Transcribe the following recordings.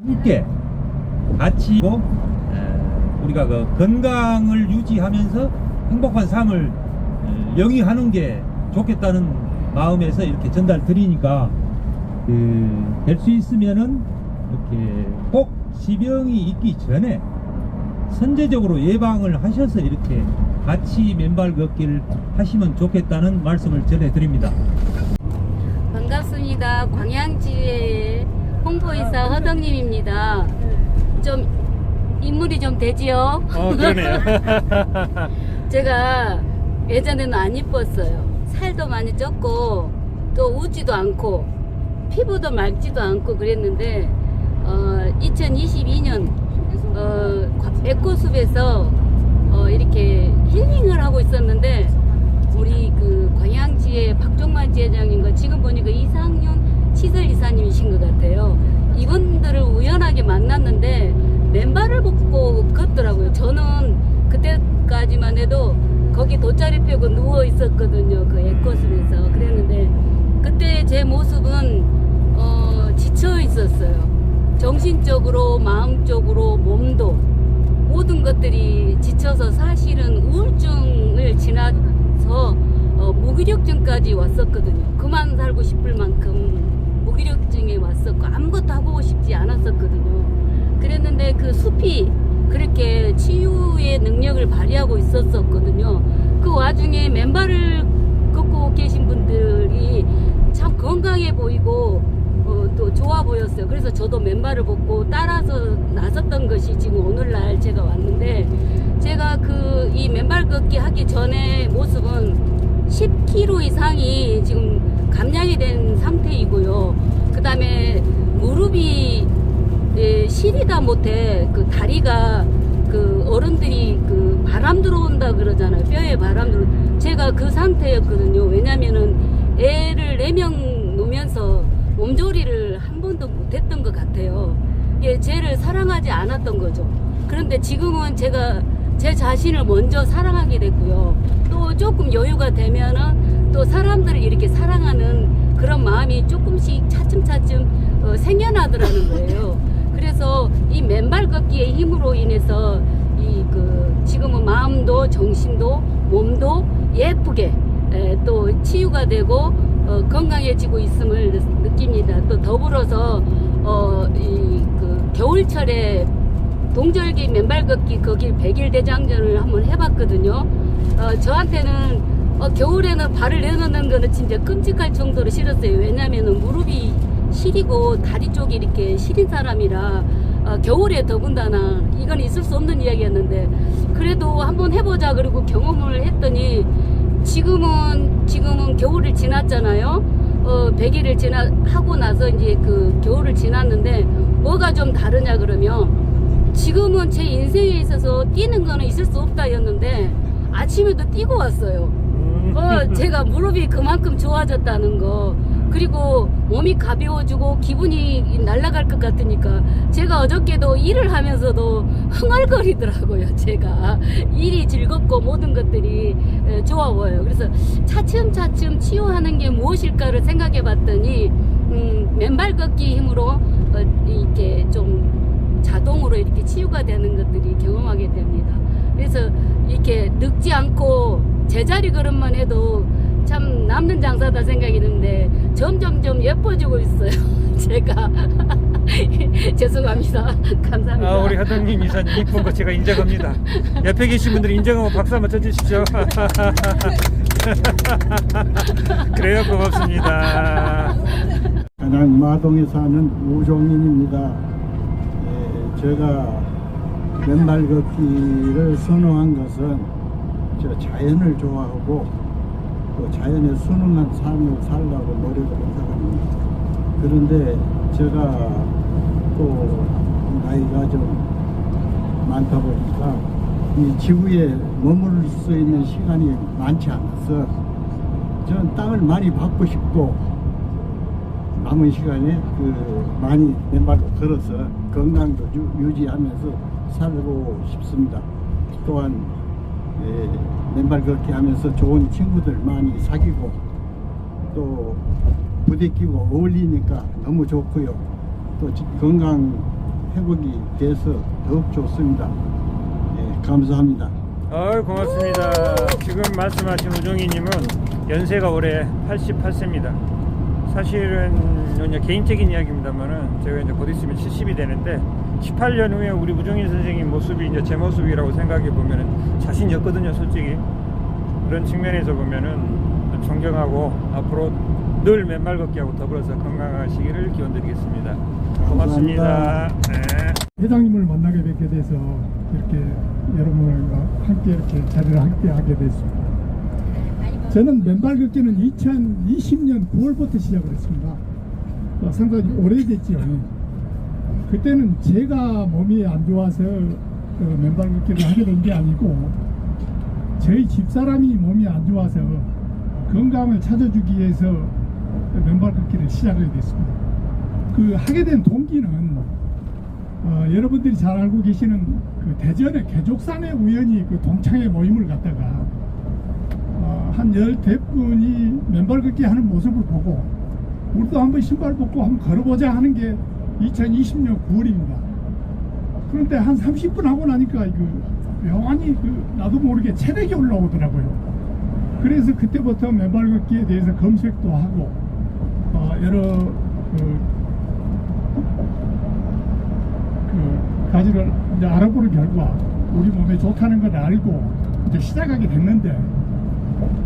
함께 같이 우리가 그 건강을 유지하면서 행복한 삶을 영위하는 게 좋겠다는 마음에서 이렇게 전달 드리니까 될 수 있으면은 이렇게 꼭 지병이 있기 전에 선제적으로 예방을 하셔서 이렇게 같이 맨발 걷기를 하시면 좋겠다는 말씀을 전해드립니다. 반갑습니다. 광양지회 홍보이사 허덕님입니다. 좀 인물이 좀 되지요? 그러네요. 제가 예전에는 안 이뻤어요. 살도 많이 쪘고 또 웃지도 않고 피부도 맑지도 않고 그랬는데 2022년 에코숲에서 이렇게 힐링을 하고 있었는데 우리 그 광양지회 박종만 지회장님과 지금 보니까 이상윤 시설 이사님이신 것 같아요. 이분들을 우연하게 만났는데 맨발을 벗고 걷더라고요. 저는 그때까지만 해도 거기 돗자리 펴고 누워 있었거든요. 그 에코숲에서. 그랬는데 그때 제 모습은 지쳐 있었어요. 정신적으로, 마음적으로, 몸도 모든 것들이 지쳐서 사실은 우울증을 지나서 무기력증까지 왔었거든요. 그만 살고 싶을 만큼 무기력증에 왔었고 아무것도 하고 싶지 않았었거든요. 그랬는데 그 숲이 그렇게 치유의 능력을 발휘하고 있었거든요. 그 와중에 맨발을 걷고 계신 분들이 참 건강해 보이고 또 좋아 보였어요. 그래서 저도 맨발을 벗고 따라서 나섰던 것이 지금 오늘날 제가 왔는데, 제가 이 맨발 걷기 하기 전에 모습은 10kg 이상이 지금 감량이 된 상태이고요. 그 다음에 무릎이 시리다 못해 그 다리가 그 어른들이 그 바람 들어온다 그러잖아요. 뼈에 바람 들어. 제가 그 상태였거든요. 왜냐면은 애를 4명 놓으면서 몸조리를 한 번도 못했던 것 같아요. 쟤를 사랑하지 않았던 거죠. 그런데 지금은 제가 제 자신을 먼저 사랑하게 됐고요. 또 조금 여유가 되면은 또 사람들을 이렇게 사랑하는 그런 마음이 조금씩 차츰차츰 생겨나더라는 거예요. 그래서 이 맨발 걷기의 힘으로 인해서 지금은 마음도 정신도 몸도 예쁘게 또 치유가 되고 건강해지고 있음을 느낍니다. 또 더불어서 겨울철에 동절기 맨발 걷기 거기 100일 대장정을 한번 해봤거든요. 저한테는 겨울에는 발을 내놓는 거는 진짜 끔찍할 정도로 싫었어요. 왜냐면은 무릎이 시리고 다리 쪽이 이렇게 시린 사람이라 겨울에 더군다나 이건 있을 수 없는 이야기였는데, 그래도 한번 해보자 그리고 경험을 했더니 지금은 겨울을 지났잖아요. 100일을 하고 나서 이제 그 겨울을 지났는데 뭐가 좀 다르냐 그러면, 지금은 제 인생에 있어서 뛰는 거는 있을 수 없다였는데 아침에도 뛰고 왔어요. 제가 무릎이 그만큼 좋아졌다는 거, 그리고 몸이 가벼워지고 기분이 날아갈 것 같으니까 제가 어저께도 일을 하면서도 흥얼거리더라고요. 제가 일이 즐겁고 모든 것들이 좋아 보여요. 그래서 차츰차츰 치유하는 게 무엇일까를 생각해 봤더니 맨발 걷기 힘으로 이렇게 좀 자동으로 이렇게 치유가 되는 것들이 경험하게 됩니다. 그래서 이렇게 늙지 않고 제자리 걸음만 해도 참 남는 장사다 생각이 드는데 점점점 예뻐지고 있어요. 제가 죄송합니다. 감사합니다. 우리 하덕님 이사님 이쁜 거 제가 인정합니다. 옆에 계신 분들이 인정하면 박수 한번 쳐주십시오. 그래요, 고맙습니다. 가장 마동에 사는 우종인입니다. 제가 맨발 걷기를 선호한 것은 저 자연을 좋아하고 또 자연의 순응한 삶을 살려고 노력을 한 사람입니다. 그런데 제가 또 나이가 좀 많다 보니까 이 지구에 머물 수 있는 시간이 많지 않아서 저는 땅을 많이 받고 싶고 남은 시간에 많이 맨발로 걸어서 건강도 유지하면서 살고 싶습니다. 또한 맨발 걷기 하면서 좋은 친구들 많이 사귀고 또 부대끼고 어울리니까 너무 좋고요. 또 건강 회복이 돼서 더욱 좋습니다. 예, 감사합니다. 고맙습니다. 지금 말씀하신 우종희님은 연세가 올해 88세입니다. 사실은 이제 개인적인 이야기입니다만은 제가 이제 곧 있으면 70이 되는데 18년 후에 우리 우종희 선생님 모습이 이제 제 모습이라고 생각해 보면은 자신이 없거든요, 솔직히. 그런 측면에서 보면은 존경하고 앞으로 늘 맨발 걷기하고 더불어서 건강하시기를 기원드리겠습니다. 고맙습니다. 네. 회장님을 만나게 뵙게 돼서 이렇게 여러분과 함께 이렇게 자리를 함께 하게 됐습니다. 저는 맨발 걷기는 2020년 9월부터 시작을 했습니다. 상당히 오래됐지요. 그때는 제가 몸이 안 좋아서 맨발 걷기를 하게 된 게 아니고 저희 집사람이 몸이 안 좋아서 건강을 찾아주기 위해서 맨발 걷기를 시작하게 됐습니다. 그 하게 된 동기는 여러분들이 잘 알고 계시는 그 대전의 개족산에 우연히 그 동창회 모임을 갔다가 한 10대분이 맨발 걷기 하는 모습을 보고 우리도 한번 신발 벗고 한번 걸어보자 하는 게 2020년 9월입니다. 그런데 한 30분 하고 나니까 묘하니 나도 모르게 체력이 올라오더라고요. 그래서 그때부터 맨발 걷기에 대해서 검색도 하고 여러 가지를 이제 알아보는 결과 우리 몸에 좋다는 걸 알고 이제 시작하게 됐는데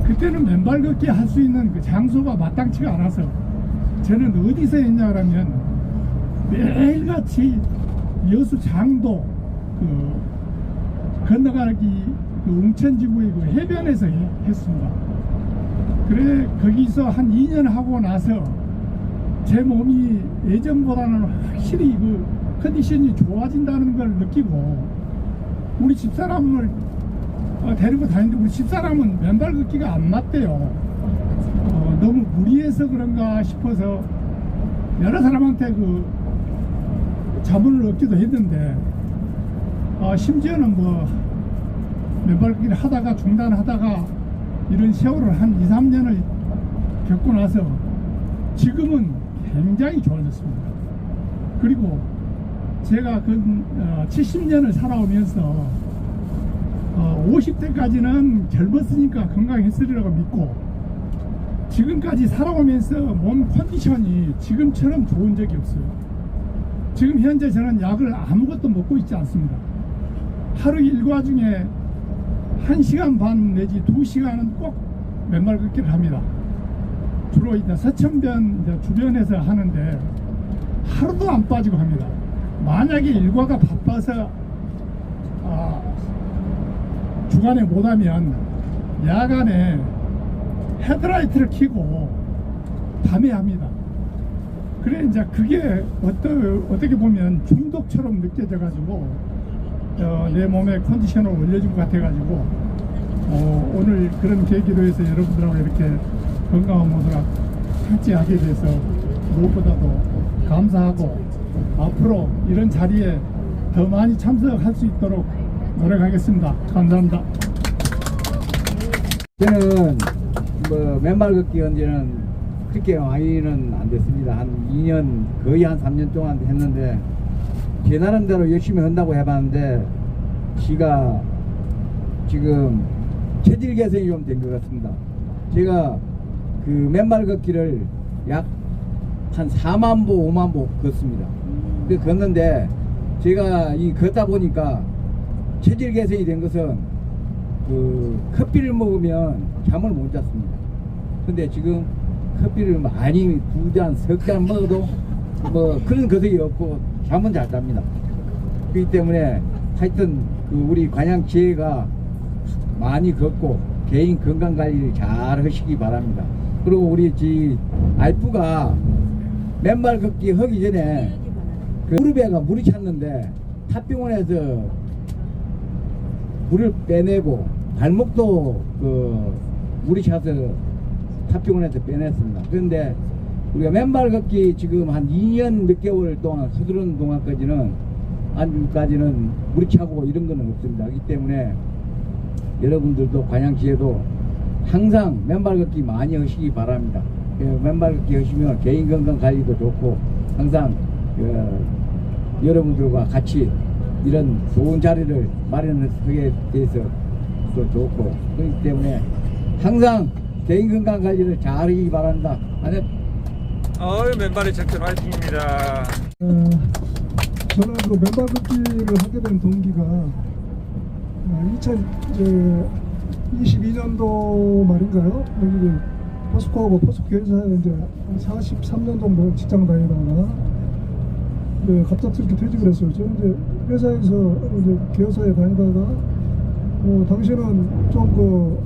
그때는 맨발 걷기 할 수 있는 그 장소가 마땅치가 않아서 저는 어디서 했냐 그러면 매일같이 여수 장도 건너가기 웅천지구의 그 해변에서 했습니다. 그래 거기서 한 2년 하고 나서 제 몸이 예전보다는 확실히 컨디션이 좋아진다는 걸 느끼고 우리 집사람을 데리고 다니는데 우리 집사람은 맨발 걷기가 안 맞대요. 너무 무리해서 그런가 싶어서 여러 사람한테 자문을 얻기도 했는데 심지어는 맨발 걷기를 하다가 중단하다가 이런 세월을 한 2, 3년을 겪고 나서 지금은 굉장히 좋아졌습니다. 그리고 제가 70년을 살아오면서 50대까지는 젊었으니까 건강했으리라고 믿고 지금까지 살아오면서 몸 컨디션이 지금처럼 좋은 적이 없어요. 지금 현재 저는 약을 아무것도 먹고 있지 않습니다. 하루 일과 중에 1시간 반 내지 2시간은 꼭 맨발 걷기를 합니다. 주로 이제 서천변 주변에서 하는데 하루도 안 빠지고 합니다. 만약에 일과가 바빠서 주간에 못하면 야간에 헤드라이트를 켜고 밤에 합니다. 그래 이제 그게 어떻게 보면 중독처럼 느껴져 가지고 내 몸의 컨디션을 올려준 것 같아 가지고 오늘 그런 계기로 해서 여러분들하고 이렇게 건강한 모습을 같이 하게 돼서 무엇보다도 감사하고 앞으로 이런 자리에 더 많이 참석할 수 있도록 노력하겠습니다. 감사합니다. 저는 맨발 걷기 한 지는 그렇게 많이는 안 됐습니다. 한 2년, 거의 한 3년 동안 했는데 제 나름대로 열심히 한다고 해봤는데 지가 지금 체질 개선이 좀 된 것 같습니다. 제가 그 맨발 걷기를 약 한 4만 보, 5만 보 걷습니다. 그 걷는데 제가 걷다 보니까 체질 개선이 된 것은 커피를 먹으면 잠을 못 잤습니다. 근데 지금 커피를 많이 2잔, 3잔 먹어도 그런 거석이 없고 잠은 잘 잡니다. 그렇기 때문에 하여튼 우리 관양지회가 많이 걷고 개인 건강관리를 잘 하시기 바랍니다. 그리고 우리 알프가 맨발 걷기 하기 전에 무릎에가 물이 찼는데 탑병원에서 물을 빼내고 발목도 물이 차서 탑병원에서 빼냈습니다. 그런데 우리가 맨발 걷기 지금 한 2년 몇 개월 동안 서두르는 동안까지는 물이 차고 이런 거는 없습니다. 그렇기 때문에 여러분들도 관양시에도 항상 맨발 걷기 많이 하시기 바랍니다. 맨발 걷기 하시면 개인 건강 관리도 좋고 항상 여러분들과 같이 이런 좋은 자리를 마련하게 돼서 또 좋고 그렇기 때문에 항상 개인 건강 관리를 잘 하기 바랍니다. 맨발의 작전 화이팅입니다. 저는 그 맨발 걷기를 하게 된 동기가 2022년도 말인가요? 여기 포스코하고 포스코 회사에 이제 43년 정도 직장 다니다가 갑작스럽게 퇴직을 했어요. 저는 이제 회사에서 이제 기업사에 다니다가 당신은 좀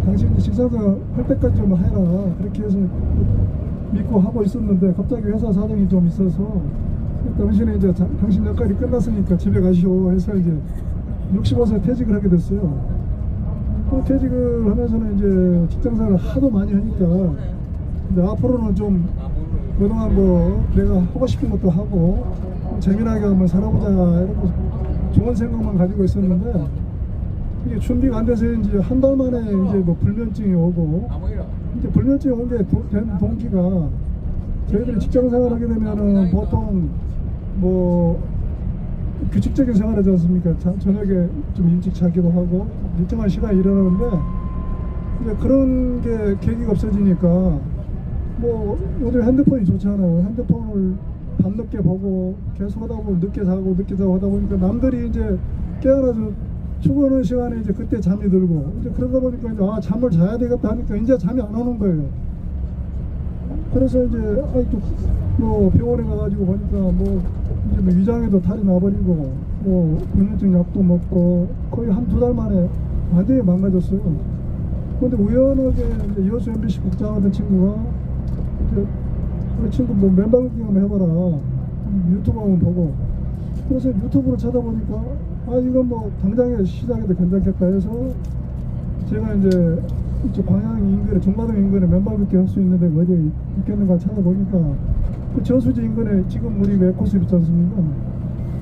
당신 이제 직장생활 할 때까지 좀 해라 그렇게 해서 믿고 하고 있었는데 갑자기 회사 사정이 좀 있어서 당신은 이제 당신 역할이 끝났으니까 집에 가시오 해서 이제 65세 퇴직을 하게 됐어요. 퇴직을 하면서는 이제 직장생활을 하도 많이 하니까 이제 앞으로는 좀 그동안 내가 하고 싶은 것도 하고 재미나게 한번 살아보자 이렇게 좋은 생각만 가지고 있었는데 이게 준비가 안 돼서인지 한 달 만에 이제 불면증이 오고 이제 불면증이 온 게 된 동기가 저희들이 직장생활 하게 되면은 보통 규칙적인 생활하지 않습니까? 저녁에 좀 일찍 자기도 하고 일정한 시간에 일어나는데 이제 그런 게 계기가 없어지니까 요즘 핸드폰이 좋잖아요. 핸드폰을 밤늦게 보고 계속 하다 보면 늦게 자고 하다 보니까 남들이 이제 깨어나서 출근하는 시간에 이제 그때 잠이 들고 이제 그러다 보니까 이제 잠을 자야 되겠다 하니까 이제 잠이 안 오는 거예요. 그래서 이제 병원에 가가지고 보니까 이제 위장에도 탈이 나버리고 불면증 약도 먹고 거의 한2달 만에 완전히 망가졌어요. 근데 우연하게 이제 여수 MBC 국장하던 친구가 그 친구 맨발 걷기 한번 해봐라 유튜브 한번 보고 그래서 유튜브로 찾아보니까 이건 당장에 시작해도 괜찮겠다 해서 제가 이제 광양 인근에 정마동 인근에 맨발 걷기 할 수 있는데 어디 있겠는가 찾아보니까 그 저수지 인근에 지금 우리 웨코스 있지 않습니까?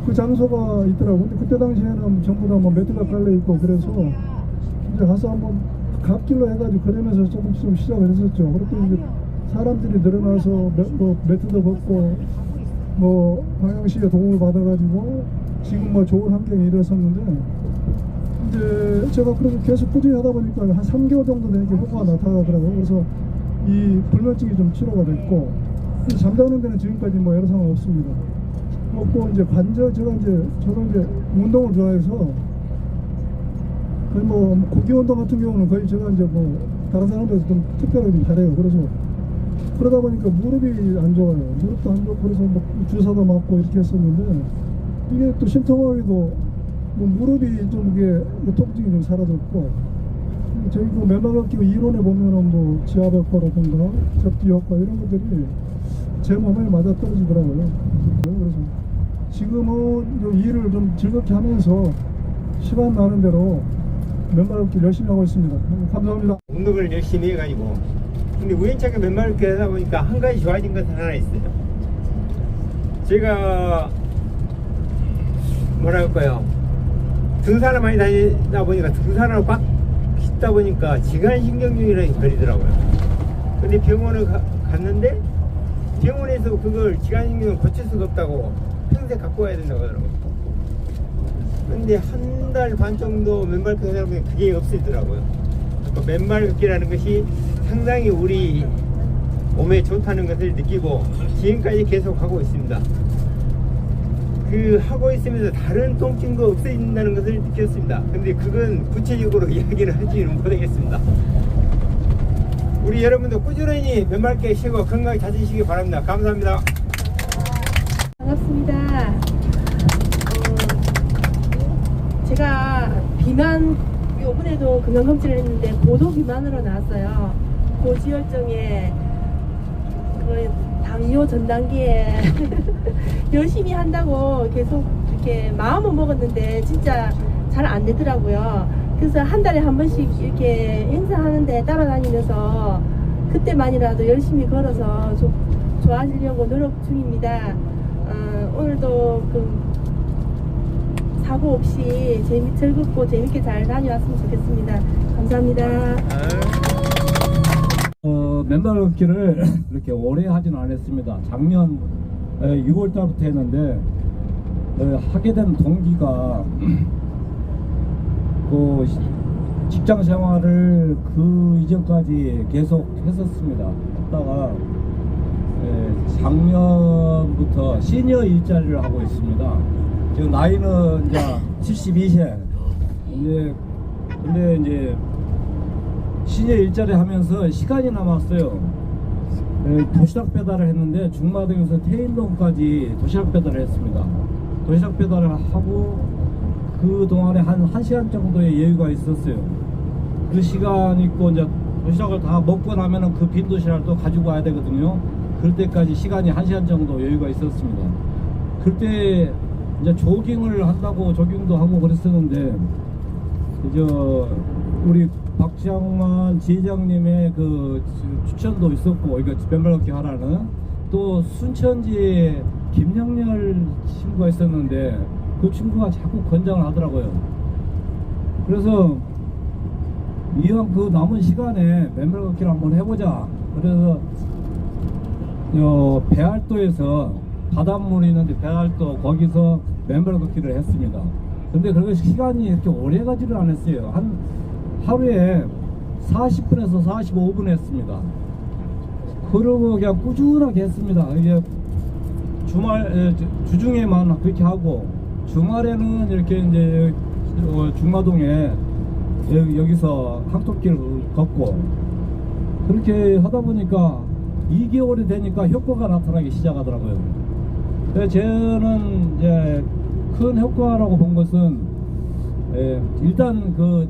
그 장소가 있더라고. 근데 그때 당시에는 전부 다 매트가 깔려 있고 그래서 이제 가서 한번 갓길로 해가지고 그러면서 조금씩 좀 시작을 했었죠. 그렇게 이제 사람들이 늘어나서 매트도 벗고 광양시의 도움을 받아가지고 지금 좋은 환경에 일어섰는데 이제 제가 그래서 계속 꾸준히 하다 보니까 한 3개월 정도 되니까 효과가 나타나더라고요. 그래서 이 불면증이 좀 치료가 됐고 잠자는 데는 지금까지 여러 상관 없습니다. 없고 이제 저도 이제 운동을 좋아해서 거의 고기 운동 같은 경우는 거의 제가 이제 다른 사람들에서 좀 특별하게 좀 잘해요. 그래서 그러다 보니까 무릎이 안 좋아요. 무릎도 안 좋고 그래서 주사도 맞고 이렇게 했었는데 이게 또 심통하기도 무릎이 좀 이게 통증이 좀 사라졌고 저희 맨발 걷기 이론에 보면은 지압 효과라든가 접기 효과 이런 것들이 제 몸에 맞아 떨어지더라고요. 그래서 지금은 일을 좀 즐겁게 하면서 시간 나는 대로 맨발 걷기 열심히 하고 있습니다. 감사합니다. 운동을 열심히 해가지고 근데 우연찮게 맨발 걷기 하다 보니까 한 가지 좋아진 것은 하나 있어요. 제가 뭐랄까요 등산을 많이 다니다 보니까 등산을 꽉 싣다 보니까 지간신경증이라는 게 걸리더라고요. 근데 병원을 갔는데 병원에서 그걸 지간신경을 고칠 수가 없다고 평생 갖고 와야 된다고 하더라고요. 근데 한 달 반 정도 맨발 걷기 하다 보니 그게 없어지더라고요. 그러니까 맨발 걷기라는 것이 상당히 우리 몸에 좋다는 것을 느끼고 지금까지 계속 하고 있습니다. 하고 있으면서 다른 통증도 없어진다는 것을 느꼈습니다. 근데 그건 구체적으로 이야기를 하지는 못하겠습니다. 우리 여러분도 꾸준히 맨발 걷기 쉬고 건강히 다지시기 바랍니다. 감사합니다. 반갑습니다. 제가 비만 요번에도 건강검진을 했는데 고도 비만으로 나왔어요. 고지혈증에 거의 당뇨 전 단계에 열심히 한다고 계속 이렇게 마음은 먹었는데 진짜 잘 안 되더라고요. 그래서 한 달에 한 번씩 이렇게 행사하는데 따라다니면서 그때만이라도 열심히 걸어서 좀 좋아지려고 노력 중입니다. 오늘도 사고 없이 즐겁고 재밌게 잘 다녀왔으면 좋겠습니다. 감사합니다. 맨발 걷기를 이렇게 오래 하지는 않았습니다. 작년 6월 달부터 했는데 하게 된 동기가 그 직장 생활을 그 이전까지 계속 했었습니다. 했다가 작년부터 시니어 일자리를 하고 있습니다. 지금 나이는 이제 72세. 근데 이제 시니어 일자리 하면서 시간이 남았어요. 도시락 배달을 했는데 중마동에서 태인동까지 도시락 배달을 했습니다. 도시락 배달을 하고 그 동안에 한 1시간 정도의 여유가 있었어요. 그 시간 있고 이제 도시락을 다 먹고 나면은 그 빈 도시락을 또 가지고 와야 되거든요. 그럴 때까지 시간이 1시간 정도 여유가 있었습니다. 그때 이제 조깅을 한다고 조깅도 하고 그랬었는데 우리 박장만 지회장님의 그 추천도 있었고, 이거 맨발 걷기 하라는, 또 순천지에 김영렬 친구가 있었는데 그 친구가 자꾸 권장을 하더라고요. 그래서 이왕 그 남은 시간에 맨발 걷기를 한번 해보자. 그래서 배알도에서 바닷물이 있는데 배알도 거기서 맨발 걷기를 했습니다. 근데 그렇게 시간이 이렇게 오래 가지를 않았어요. 하루에 40분에서 45분 했습니다. 그러고 그냥 꾸준하게 했습니다. 이게 주중에만 그렇게 하고, 주말에는 이렇게 이제 중마동에 여기서 항토길을 걷고, 그렇게 하다 보니까 2개월이 되니까 효과가 나타나기 시작하더라고요. 그래서 저는 이제 큰 효과라고 본 것은 일단 그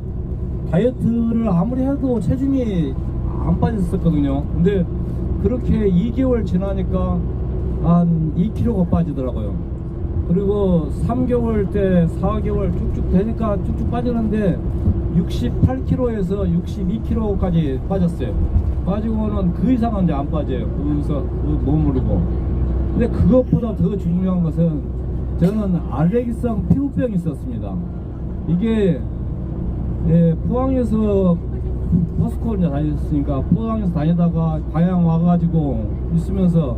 다이어트를 아무리 해도 체중이 안 빠졌었거든요. 근데 그렇게 2개월 지나니까 한 2kg가 빠지더라고요. 그리고 3개월 때 4개월 쭉쭉 되니까 쭉쭉 빠지는데 68kg에서 62kg까지 빠졌어요. 빠지고는 그 이상은 이제 안 빠져요. 거기서 머무르고. 근데 그것보다 더 중요한 것은 저는 알레르기성 피부병이 있었습니다. 이게 포항에서 포스코를 다녔으니까 포항에서 다니다가 광양 와가지고 있으면서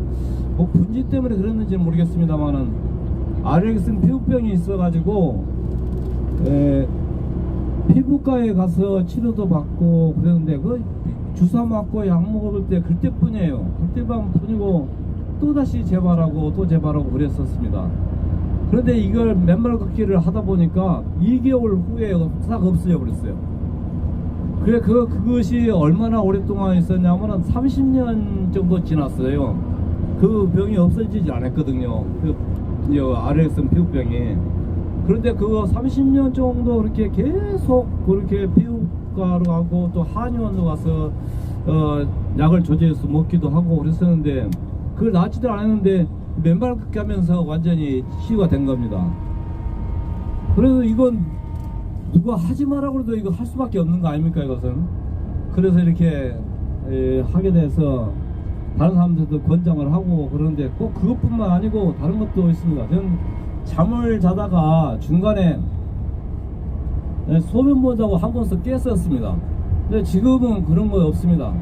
뭐 분지 때문에 그랬는지는 모르겠습니다만은 알레르기성 피부병이 있어가지고 피부과에 가서 치료도 받고 그랬는데 그 주사 맞고 약 먹을 때 그때뿐이에요. 그때만 뿐이고 또다시 재발하고 또 재발하고 그랬었습니다. 그런데 이걸 맨발 걷기를 하다 보니까 2개월 후에 싹 없어져 버렸어요. 그래 그것이 얼마나 오랫동안 있었냐면은 30년 정도 지났어요. 그 병이 없어지지 않았거든요. 그 알레르기성 피부병이. 그런데 그거 30년 정도 그렇게 계속 그렇게 피부과로 가고 또 한의원도 가서 약을 조제해서 먹기도 하고 그랬었는데 그걸 낫지도 않았는데 맨발 걷기 하면서 완전히 치유가 된 겁니다. 그래서 이건 누가 하지 마라고 해도 이거 할 수밖에 없는 거 아닙니까, 이것은? 그래서 이렇게 하게 돼서 다른 사람들도 권장을 하고 그러는데 꼭 그것뿐만 아니고 다른 것도 있습니다. 저는 잠을 자다가 중간에 소변 보자고 한 번씩 깼었습니다. 근데 지금은 그런 거 없습니다.